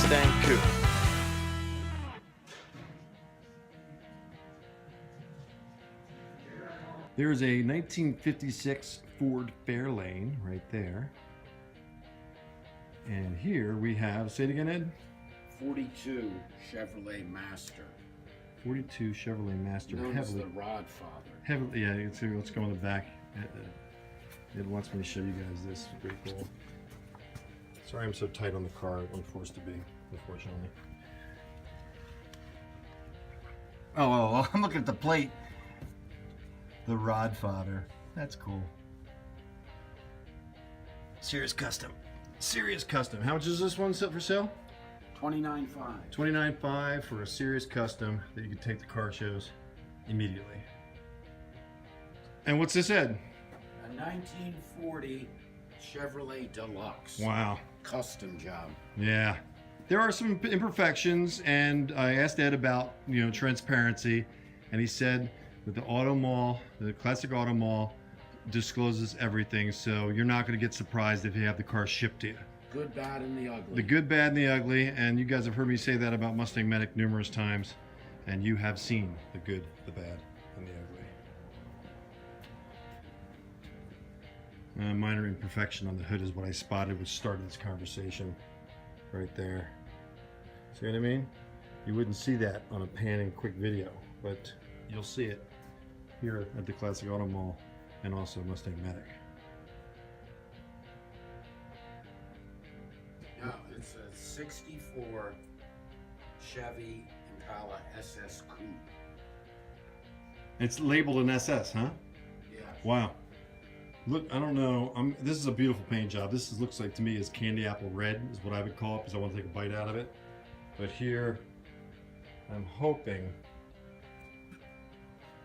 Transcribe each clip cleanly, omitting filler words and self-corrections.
Mustang Coupe. There's a 1956 Ford Fairlane right there. And here we have, say it again, Ed? 42 Chevrolet Master. 42 Chevrolet Master. Known as Heavily, the Rodfather. heavily, yeah, let's go on the back. It wants me to show you guys this. It's pretty cool. Sorry I'm so tight on the car. I'm forced to be, unfortunately. Oh, well, I'm looking at the plate. The Rodfather. That's cool. Serious custom. Serious custom. How much is this one set for sale? $29,500. $29,500 for a serious custom that you can take to car shows immediately. And what's this, Ed? A 1940 Chevrolet Deluxe. Wow. Custom job. Yeah. There are some imperfections, and I asked Ed about, transparency, and he said that the Auto Mall, the Classic Auto Mall, discloses everything, so you're not going to get surprised if you have the car shipped to you. Good, bad, and the ugly. The good, bad, and the ugly, and you guys have heard me say that about MustangMedic numerous times, and you have seen the good, the bad, and the ugly. Minor imperfection on the hood is what I spotted, which started this conversation right there. See what I mean? You wouldn't see that on a panning quick video, but you'll see it here at the Classic Auto Mall and also MustangMedic. No, it's a 64 Chevy Impala SS Coupe. It's labeled an SS, huh? Yeah. Wow. Look, I don't know. This is a beautiful paint job. This looks like to me is candy apple red is what I would call it because I want to take a bite out of it. But here, I'm hoping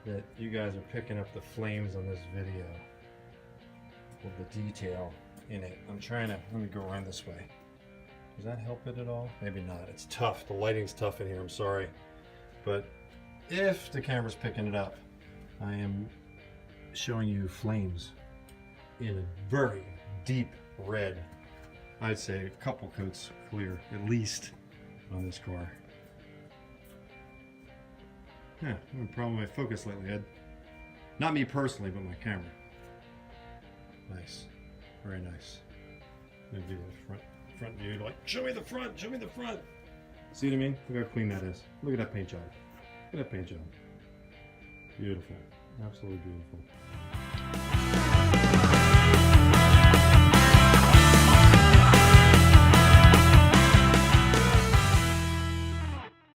that you guys are picking up the flames on this video with the detail in it. Let me go around this way. Does that help it at all? Maybe not. It's tough. The lighting's tough in here. I'm sorry. But if the camera's picking it up, I am showing you flames in a very deep red. I'd say a couple coats clear, at least, on this car. Yeah, I'm having a problem with my focus lately, Ed. Not me personally, but my camera. Nice. Very nice. Let me give you a front view. Like, show me the front! Show me the front! See what I mean? Look how clean that is. Look at that paint job. Look at that paint job. Beautiful. Absolutely beautiful.